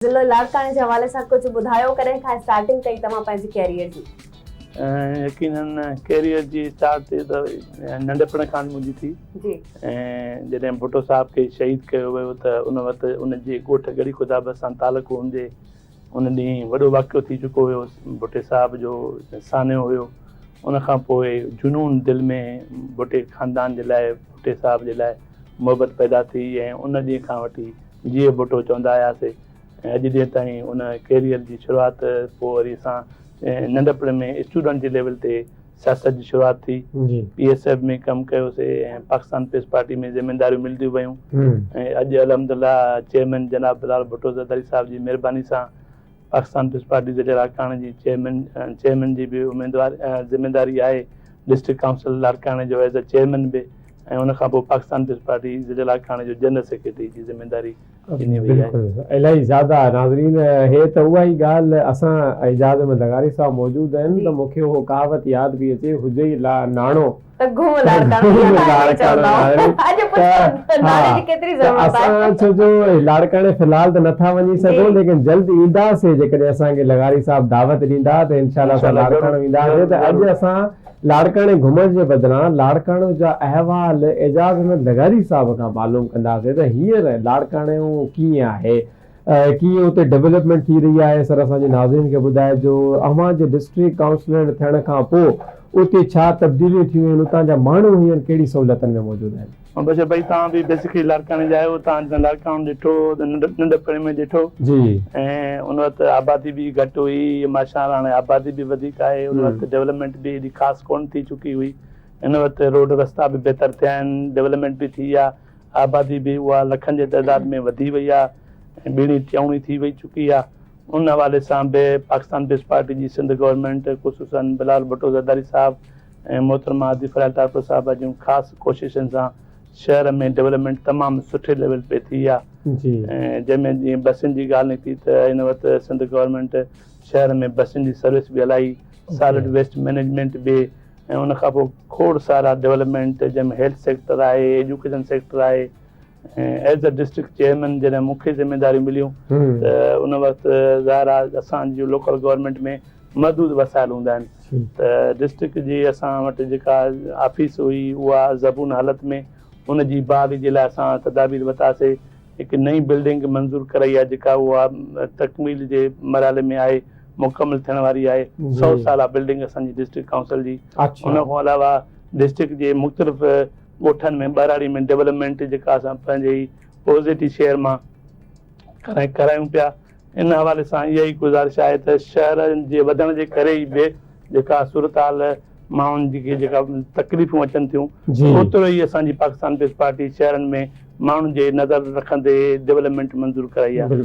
ज़िलो लाड़काणे जे हवाले सां कुझु ॿुधायो कॾहिं खां स्टार्टिंग कई तव्हां पंहिंजी कैरियर जी? यकीनन कैरियर जी स्टार्ट थिए त नंढपण खां मुंहिंजी थी। जी। ऐं जॾहिं भुट्टो साहब खे शहीद कयो वियो त उन वक़्तु उनजे ॻोठ गढ़ी ख़ुदाब सां तालुक़ु हुनजे उन ॾींहुं वॾो वाक़ियो थी चुको हुयो। भुट्टे साहब जो सान्यो हुयो। उन खां पोइ जुनून दिलि में भुट्टे ख़ानदान जे लाइ भुट्टे साहब जे लाइ मुहबत पैदा थी ऐं उन ॾींहं खां वठी जीअं भुट्टो चवंदा आयासीं। अॼु ॾींहं ताईं उन कैरियर जी शुरूआति पोइ वरी असां नंढपण में स्टूडेंट जे लेवल ते सियासत जी शुरूआति थी। PSF में कमु कयोसीं ऐं पाकिस्तान पीस पार्टी में ज़िम्मेदारियूं मिलंदियूं वियूं। ऐं अॼु अलहमदिल्ला चेयरमैन जनाब बिलाल भुट्टो ज़रदारी साहब जी महिरबानी सां पाकिस्तान पीस पार्टी ज़िले लाड़काणे जी चेयरमैन जी बि ज़िम्मेदारी आहे। डिस्ट्रिक्ट काउंसिल लाड़काणे जो एज़ अ चेयरमैन बि ऐं उन खां पोइ पाकिस्तान पीस पार्टी ज़िले लाड़काणे जो जनरल सेक्रेटरी जी ज़िम्मेदारी ॾिनी वई आहे। इलाही ज़्यादा नाज़रीन हे त उहा ई ॻाल्हि असां इजाज़ में लगारी साहब मौजूद आहिनि त मूंखे उहो कहावत यादि बि अचे हुजे ई नाणो छो जो लाड़काणे फ़िलहाल त नथा वञी सघूं लेकिन जल्द ईंदासीं जेकॾहिं असांखे लगारी साहब दावत ॾींदा त इंशाअल्लाह असां लाड़काणे ईंदासीं। त अॼु असां लाड़काणे घुमण जे बदिरां लाड़काणे जा अहवाल एजाज़ अहमद लगारी साहब खां मालूम कंदासीं त हींअर लाड़काणे कीअं आहे, कीअं उते डेवलपमेंट थी रही आहे। सर असांजे नाज़रीन खे ॿुधाइजो अव्हां जे डिस्ट्रिक्ट काउंसलर थियण खां पोइ उते छा तब्दीलियूं थियूं आहिनि, उतां जा माण्हू हींअर कहिड़ी सहूलियतनि में मौजूदु आहिनि? बस भाई तव्हां बि बेसिकली लाड़काणे जा आहियो, तव्हां लाड़काणे ॾिठो नंढपण में ॾिठो जी। ऐं उन वक़्तु आबादी बि घटि हुई, माशाअल्लाह हाणे आबादी बि वधीक आहे। उन वक़्तु डेवलपमेंट बि एॾी ख़ासि कोन थी चुकी हुई। हिन वक़्तु रोड रस्ता बि बहितर थिया आहिनि, डेवलपमेंट बि थी आहे, आबादी बि उहा लखनि जे तइदाद में वधी वई आहे ऐं ॿीड़ी टियाउणी थी वई चुकी आहे। उन हवाले सां बि पाकिस्तान पीस पार्टी जी सिंध गवर्नमेंट ख़ुसूसन बिलाल भुट्टो ज़रदारी साहब ऐं मोहतरमा आदिफ तारपुर साहब जूं ख़ासि कोशिशुनि सां शहर में डेवलपमेंट तमामु सुठे लेवल पे थी आहे। ऐं जंहिंमें जीअं बसियुनि जी ॻाल्हि निकिती त हिन वक़्तु सिंध गवर्नमेंट शहर में बसियुनि जी सर्विस बि हलाई, सॉलिड वेस्ट मैनेजमेंट बि ऐं उन खां पोइ खोड़ सारा डेवलपमेंट जंहिंमें हेल्थ सेक्टर आहे, एजुकेशन सेक्टर आहे। ऐं एज़ अ डिस्ट्रिक्ट चेयरमैन जॾहिं मूंखे ज़िम्मेदारियूं मिलियूं त उन वक़्तु ज़ाहिर आहे असांजी लोकल गवर्नमेंट में महदूद वसाइल हूंदा आहिनि। त डिस्ट्रिक्ट जी असां वटि जेका ऑफिस हुई उहा ज़बून हालत में, उन जी बहाली जे लाइ असां तदाबीर वरितासीं। हिकु नई बिल्डिंग मंज़ूर कराई आहे जेका उहा तकमील जे मरहले में आहे, मुकमल थियण वारी आहे। 100 साला बिल्डिंग असांजी डिस्ट्रिक्ट काउंसिल जी। उन खां अलावा डिस्ट्रिक्ट जे मुख़्तलिफ़ ॻोठनि में ॿाराड़ी में डेवलपमेंट जेका असां पंहिंजे ई पॉज़िटिव शहर मां करायूं पिया। इन हवाले सां इहा ई गुज़ारिश आहे त शहरनि जे वधण जे करे ई बि जेका सूरत हाल माण्हुनि जी जेका तकलीफ़ूं अचनि थियूं, ओतिरो ई असांजी पाकिस्तान पीस पार्टी शहरनि में माण्हुनि जे नज़र रखंदे डेवलपमेंट मंज़ूर कराई आहे।